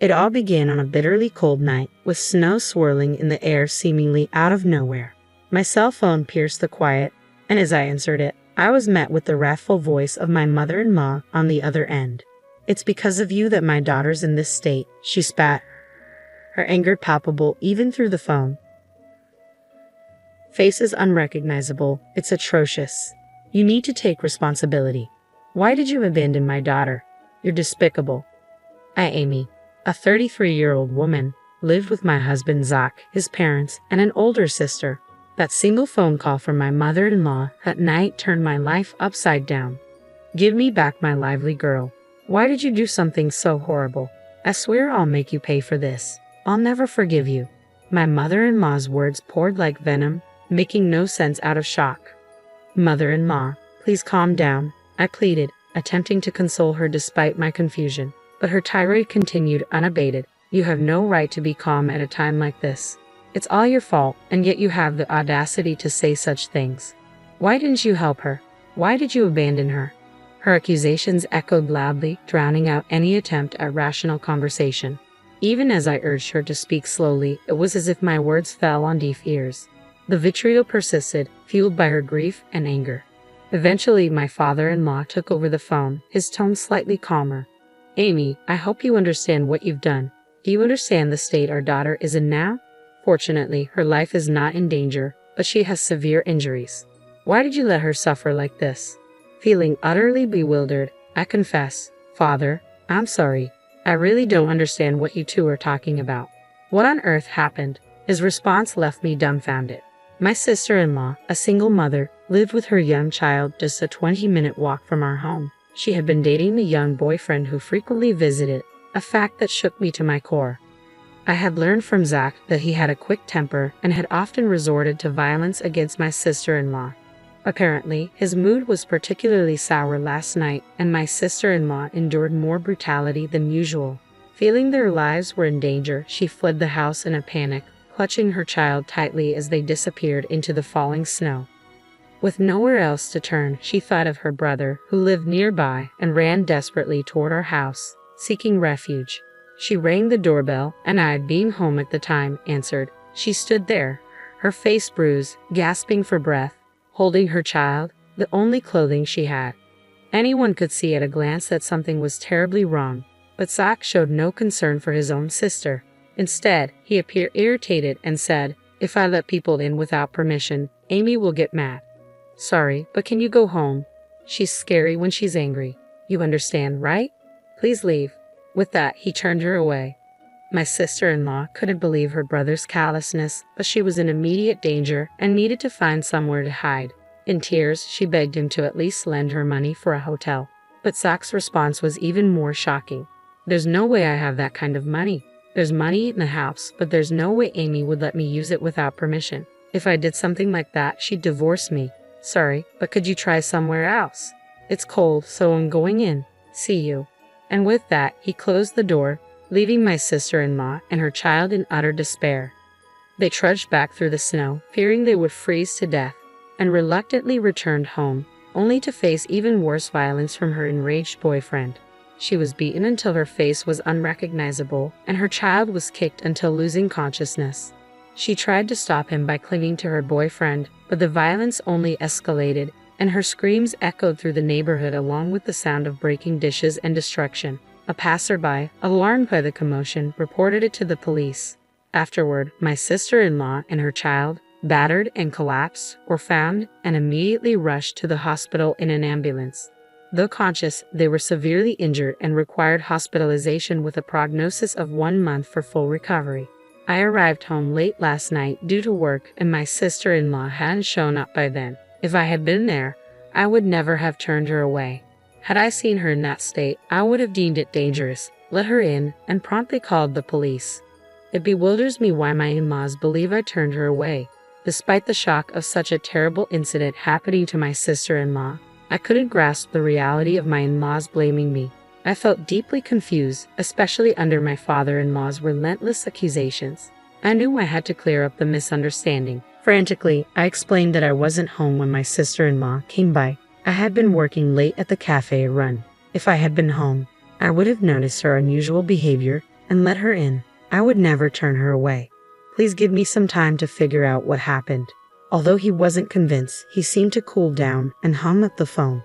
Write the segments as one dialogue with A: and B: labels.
A: It all began on a bitterly cold night, with snow swirling in the air seemingly out of nowhere. My cell phone pierced the quiet, and as I answered it, I was met with the wrathful voice of my mother-in-law on the other end. "It's because of you that my daughter's in this state," she spat, her anger palpable even through the phone. Face is unrecognizable. It's atrocious. You need to take responsibility. Why did you abandon my daughter? You're despicable. Amy, a 33-year-old woman, lived with my husband Zach, his parents, and an older sister. That single phone call from my mother-in-law that night turned my life upside down. Give me back my lively girl. Why did you do something so horrible? I swear I'll make you pay for this. I'll never forgive you. My mother-in-law's words poured like venom, making no sense out of shock. Mother-in-law, please calm down, I pleaded, attempting to console her despite my confusion. But her tirade continued unabated. You have no right to be calm at a time like this. It's all your fault, and yet you have the audacity to say such things. Why didn't you help her? Why did you abandon her? Her accusations echoed loudly, drowning out any attempt at rational conversation. Even as I urged her to speak slowly, it was as if my words fell on deaf ears. The vitriol persisted, fueled by her grief and anger. Eventually, my father-in-law took over the phone, his tone slightly calmer. Amy, I hope you understand what you've done. Do you understand the state our daughter is in now? Fortunately, her life is not in danger, but she has severe injuries. Why did you let her suffer like this? Feeling utterly bewildered, I confess, Father, I'm sorry. I really don't understand what you two are talking about. What on earth happened? His response left me dumbfounded. My sister-in-law, a single mother, lived with her young child just a 20-minute walk from our home. She had been dating a young boyfriend who frequently visited, a fact that shook me to my core. I had learned from Zach that he had a quick temper and had often resorted to violence against my sister-in-law. Apparently, his mood was particularly sour last night, and my sister-in-law endured more brutality than usual. Feeling their lives were in danger, she fled the house in a panic, clutching her child tightly as they disappeared into the falling snow. With nowhere else to turn, she thought of her brother, who lived nearby, and ran desperately toward our house, seeking refuge. She rang the doorbell, and I, being home at the time, answered. She stood there, her face bruised, gasping for breath, holding her child, the only clothing she had. Anyone could see at a glance that something was terribly wrong, but Zach showed no concern for his own sister. Instead, he appeared irritated and said, "If I let people in without permission, Amy will get mad. Sorry, but can you go home? She's scary when she's angry. You understand, right? Please leave." With that, he turned her away. My sister-in-law couldn't believe her brother's callousness, but she was in immediate danger and needed to find somewhere to hide. In tears, she begged him to at least lend her money for a hotel. But Zach's response was even more shocking. "There's no way I have that kind of money. There's money in the house, but there's no way Amy would let me use it without permission. If I did something like that, she'd divorce me. Sorry, but could you try somewhere else? It's cold, so I'm going in. See you." And with that, he closed the door, leaving my sister-in-law and her child in utter despair. They trudged back through the snow, fearing they would freeze to death, and reluctantly returned home, only to face even worse violence from her enraged boyfriend. She was beaten until her face was unrecognizable, and her child was kicked until losing consciousness. She tried to stop him by clinging to her boyfriend, but the violence only escalated, and her screams echoed through the neighborhood along with the sound of breaking dishes and destruction. A passerby, alarmed by the commotion, reported it to the police. Afterward, my sister-in-law and her child, battered and collapsed, were found and immediately rushed to the hospital in an ambulance. Though conscious, they were severely injured and required hospitalization with a prognosis of 1 month for full recovery. I arrived home late last night due to work, and my sister-in-law hadn't shown up by then. If I had been there, I would never have turned her away. Had I seen her in that state, I would have deemed it dangerous, let her in, and promptly called the police. It bewilders me why my in-laws believe I turned her away. Despite the shock of such a terrible incident happening to my sister-in-law, I couldn't grasp the reality of my in-laws blaming me. I felt deeply confused, especially under my father-in-law's relentless accusations. I knew I had to clear up the misunderstanding. Frantically, I explained that I wasn't home when my sister-in-law came by. I had been working late at the cafe run. If I had been home, I would have noticed her unusual behavior and let her in. I would never turn her away. Please give me some time to figure out what happened. Although he wasn't convinced, he seemed to cool down and hung up the phone.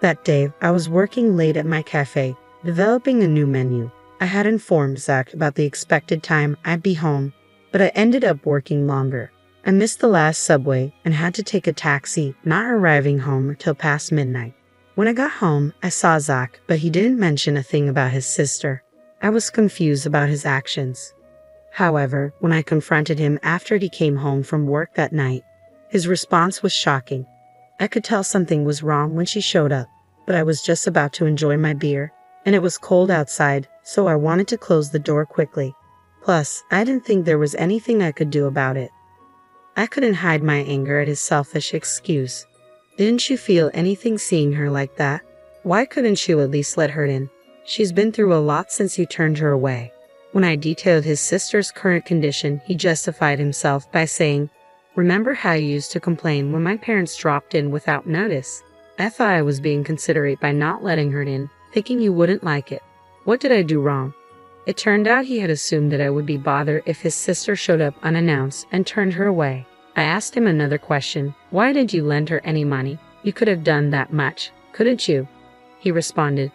A: That day, I was working late at my cafe, developing a new menu. I had informed Zach about the expected time I'd be home, but I ended up working longer. I missed the last subway and had to take a taxi, not arriving home till past midnight. When I got home, I saw Zach, but he didn't mention a thing about his sister. I was confused about his actions. However, when I confronted him after he came home from work that night, his response was shocking. I could tell something was wrong when she showed up, but I was just about to enjoy my beer, and it was cold outside, so I wanted to close the door quickly. Plus, I didn't think there was anything I could do about it. I couldn't hide my anger at his selfish excuse. Didn't you feel anything seeing her like that? Why couldn't you at least let her in? She's been through a lot since you turned her away. When I detailed his sister's current condition, he justified himself by saying, "Remember how you used to complain when my parents dropped in without notice? I thought I was being considerate by not letting her in, thinking you wouldn't like it. What did I do wrong?" It turned out he had assumed that I would be bothered if his sister showed up unannounced and turned her away. I asked him another question. "Why did you lend her any money? You could have done that much, couldn't you?" He responded,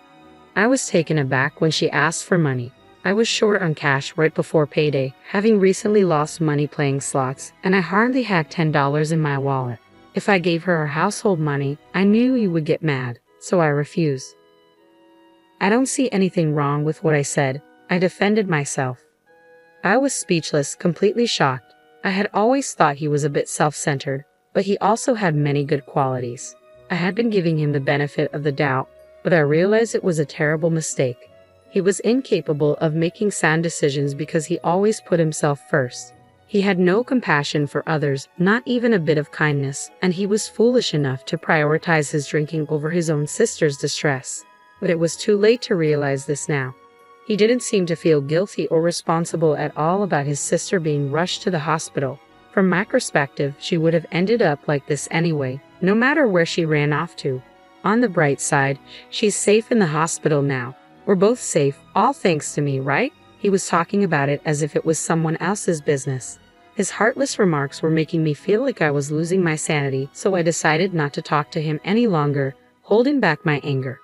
A: "I was taken aback when she asked for money. I was short on cash right before payday, having recently lost money playing slots, and I hardly had $10 in my wallet. If I gave her household money, I knew you would get mad, so I refused." I don't see anything wrong with what I said. I defended myself. I was speechless, completely shocked. I had always thought he was a bit self-centered, but he also had many good qualities. I had been giving him the benefit of the doubt, but I realized it was a terrible mistake. He was incapable of making sound decisions because he always put himself first. He had no compassion for others, not even a bit of kindness, and he was foolish enough to prioritize his drinking over his own sister's distress. But it was too late to realize this now. He didn't seem to feel guilty or responsible at all about his sister being rushed to the hospital. From my perspective, she would have ended up like this anyway, no matter where she ran off to. On the bright side, she's safe in the hospital now. We're both safe, all thanks to me, right? He was talking about it as if it was someone else's business. His heartless remarks were making me feel like I was losing my sanity, so I decided not to talk to him any longer, holding back my anger.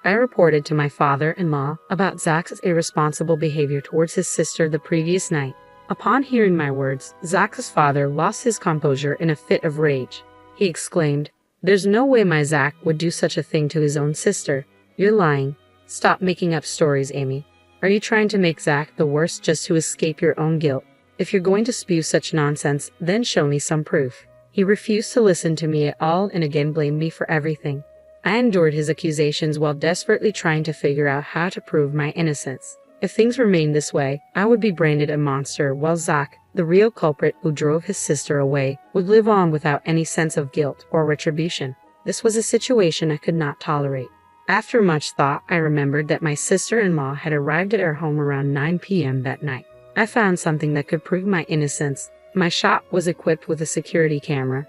A: I reported to my father-in-law about Zach's irresponsible behavior towards his sister the previous night. Upon hearing my words, Zach's father lost his composure in a fit of rage. He exclaimed, "There's no way my Zach would do such a thing to his own sister. You're lying. Stop making up stories, Amy. Are you trying to make Zach the worst just to escape your own guilt? If you're going to spew such nonsense, then show me some proof." He refused to listen to me at all and again blamed me for everything. I endured his accusations while desperately trying to figure out how to prove my innocence. If things remained this way, I would be branded a monster, while Zach, the real culprit who drove his sister away, would live on without any sense of guilt or retribution. This was a situation I could not tolerate. After much thought, I remembered that my sister-in-law had arrived at our home around 9 p.m. that night. I found something that could prove my innocence. My shop was equipped with a security camera.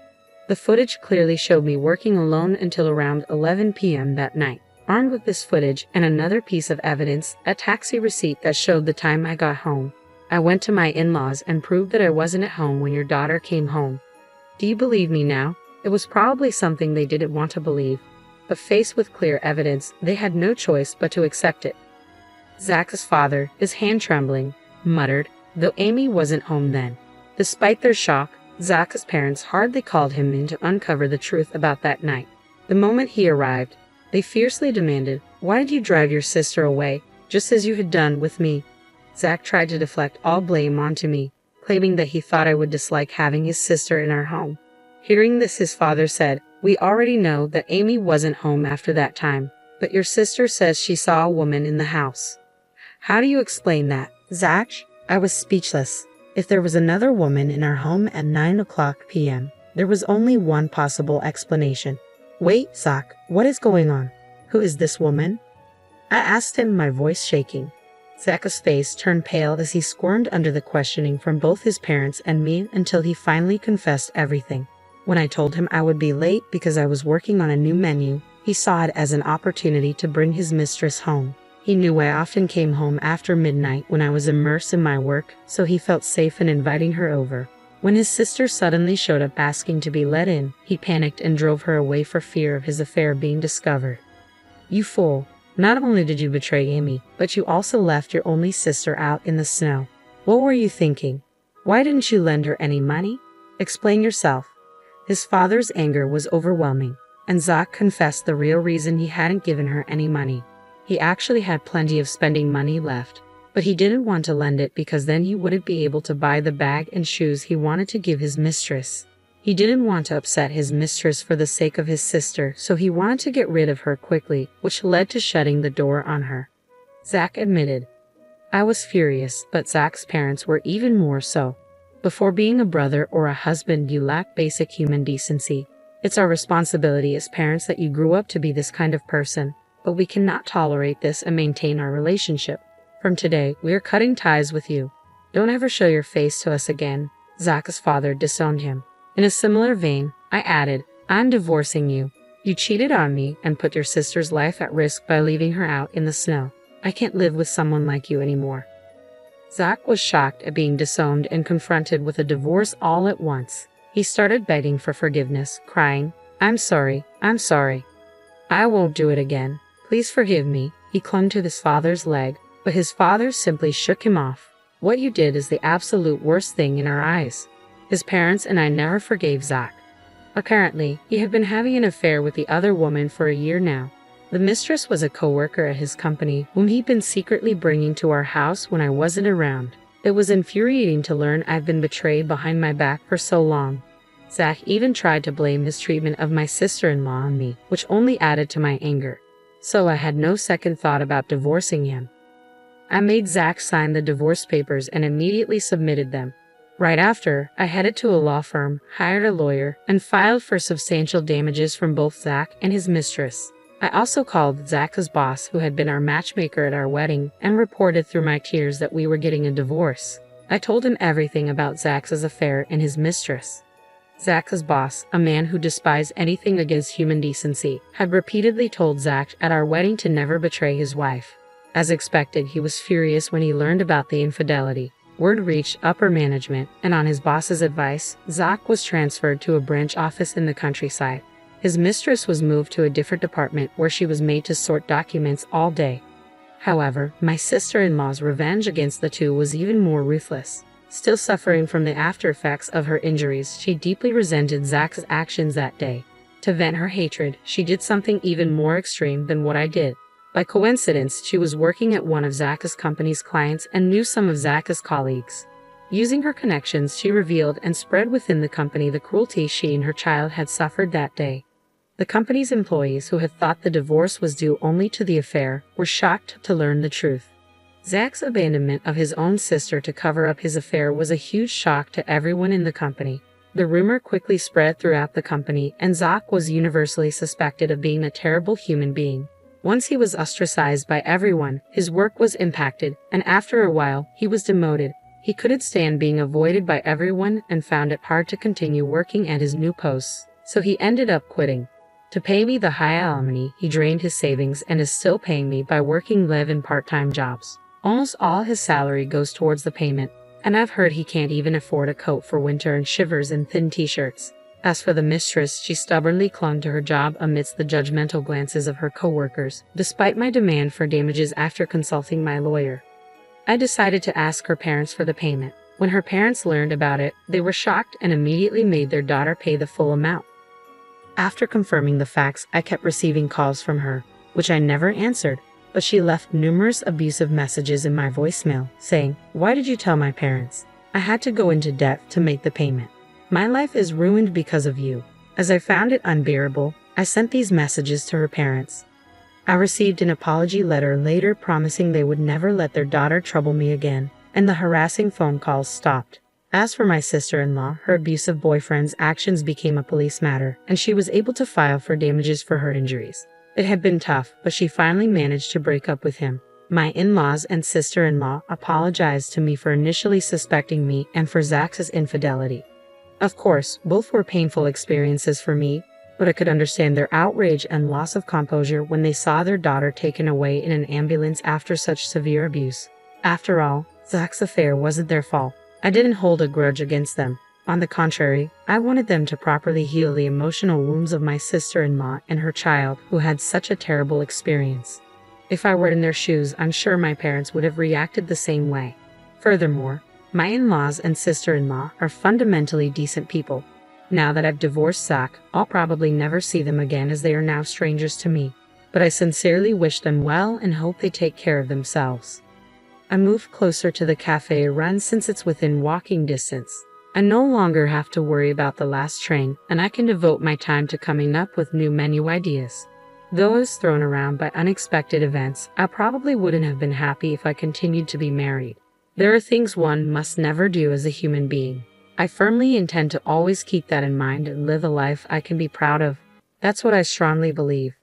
A: The footage clearly showed me working alone until around 11 p.m. that night. Armed with this footage and another piece of evidence, a taxi receipt that showed the time I got home, I went to my in-laws and proved that I wasn't at home when your daughter came home. Do you believe me now? It was probably something they didn't want to believe, but faced with clear evidence, they had no choice but to accept it. Zach's father, his hand trembling, muttered, though Amy wasn't home then. Despite their shock, Zach's parents hardly called him in to uncover the truth about that night. The moment he arrived, they fiercely demanded, "Why did you drive your sister away, just as you had done with me?" Zach tried to deflect all blame onto me, claiming that he thought I would dislike having his sister in our home. Hearing this, his father said, "We already know that Amy wasn't home after that time, but your sister says she saw a woman in the house. How do you explain that?" Zach, I was speechless. If there was another woman in our home at 9 p.m., there was only one possible explanation. "Wait, Zach, what is going on? Who is this woman?" I asked him, my voice shaking. Zach's face turned pale as he squirmed under the questioning from both his parents and me until he finally confessed everything. When I told him I would be late because I was working on a new menu, he saw it as an opportunity to bring his mistress home. He knew I often came home after midnight when I was immersed in my work, so he felt safe in inviting her over. When his sister suddenly showed up asking to be let in, he panicked and drove her away for fear of his affair being discovered. "You fool. Not only did you betray Amy, but you also left your only sister out in the snow. What were you thinking? Why didn't you lend her any money? Explain yourself." His father's anger was overwhelming, and Zach confessed the real reason he hadn't given her any money. He actually had plenty of spending money left, but he didn't want to lend it because then he wouldn't be able to buy the bag and shoes he wanted to give his mistress. He didn't want to upset his mistress for the sake of his sister, so he wanted to get rid of her quickly, which led to shutting the door on her. Zach admitted, "I was furious, but Zach's parents were even more so. Before being a brother or a husband, you lack basic human decency. It's our responsibility as parents that you grew up to be this kind of person, but we cannot tolerate this and maintain our relationship. From today, we are cutting ties with you. Don't ever show your face to us again." Zach's father disowned him. In a similar vein, I added, "I'm divorcing you. You cheated on me and put your sister's life at risk by leaving her out in the snow. I can't live with someone like you anymore." Zach was shocked at being disowned and confronted with a divorce all at once. He started begging for forgiveness, crying, I'm sorry. I won't do it again. Please forgive me." He clung to his father's leg, but his father simply shook him off. "What you did is the absolute worst thing in our eyes." His parents and I never forgave Zach. Apparently, he had been having an affair with the other woman for a year now. The mistress was a co-worker at his company whom he'd been secretly bringing to our house when I wasn't around. It was infuriating to learn I'd been betrayed behind my back for so long. Zach even tried to blame his treatment of my sister-in-law on me, which only added to my anger. So I had no second thought about divorcing him. I made Zach sign the divorce papers and immediately submitted them. Right after, I headed to a law firm, hired a lawyer, and filed for substantial damages from both Zach and his mistress. I also called Zach's boss, who had been our matchmaker at our wedding, and reported through my tears that we were getting a divorce. I told him everything about Zach's affair and his mistress. Zach's boss, a man who despised anything against human decency, had repeatedly told Zach at our wedding to never betray his wife. As expected, he was furious when he learned about the infidelity. Word reached upper management, and on his boss's advice, Zach was transferred to a branch office in the countryside. His mistress was moved to a different department where she was made to sort documents all day. However, my sister-in-law's revenge against the two was even more ruthless. Still suffering from the after effects of her injuries, she deeply resented Zach's actions that day. To vent her hatred, she did something even more extreme than what I did. By coincidence, she was working at one of Zach's company's clients and knew some of Zach's colleagues. Using her connections, she revealed and spread within the company the cruelty she and her child had suffered that day. The company's employees, who had thought the divorce was due only to the affair, were shocked to learn the truth. Zach's abandonment of his own sister to cover up his affair was a huge shock to everyone in the company. The rumor quickly spread throughout the company, and Zach was universally suspected of being a terrible human being. Once he was ostracized by everyone, his work was impacted, and after a while, he was demoted. He couldn't stand being avoided by everyone and found it hard to continue working at his new posts, so he ended up quitting. To pay me the high alimony, he drained his savings and is still paying me by working live-in part-time jobs. Almost all his salary goes towards the payment, and I've heard he can't even afford a coat for winter and shivers in thin t-shirts. As for the mistress, she stubbornly clung to her job amidst the judgmental glances of her co-workers, despite my demand for damages after consulting my lawyer. I decided to ask her parents for the payment. When her parents learned about it, they were shocked and immediately made their daughter pay the full amount. After confirming the facts, I kept receiving calls from her, which I never answered, but she left numerous abusive messages in my voicemail, saying, "Why did you tell my parents? I had to go into debt to make the payment. My life is ruined because of you." As I found it unbearable, I sent these messages to her parents. I received an apology letter later promising they would never let their daughter trouble me again, and the harassing phone calls stopped. As for my sister-in-law, her abusive boyfriend's actions became a police matter, and she was able to file for damages for her injuries. It had been tough, but she finally managed to break up with him. My in-laws and sister-in-law apologized to me for initially suspecting me and for Zach's infidelity. Of course, both were painful experiences for me, but I could understand their outrage and loss of composure when they saw their daughter taken away in an ambulance after such severe abuse. After all, Zach's affair wasn't their fault. I didn't hold a grudge against them. On the contrary, I wanted them to properly heal the emotional wounds of my sister-in-law and her child who had such a terrible experience. If I were in their shoes, I'm sure my parents would have reacted the same way. Furthermore, my in-laws and sister-in-law are fundamentally decent people. Now that I've divorced Zach, I'll probably never see them again as they are now strangers to me. But I sincerely wish them well and hope they take care of themselves. I moved closer to the cafe run since it's within walking distance. I no longer have to worry about the last train, and I can devote my time to coming up with new menu ideas. Though I was thrown around by unexpected events, I probably wouldn't have been happy if I continued to be married. There are things one must never do as a human being. I firmly intend to always keep that in mind and live a life I can be proud of. That's what I strongly believe.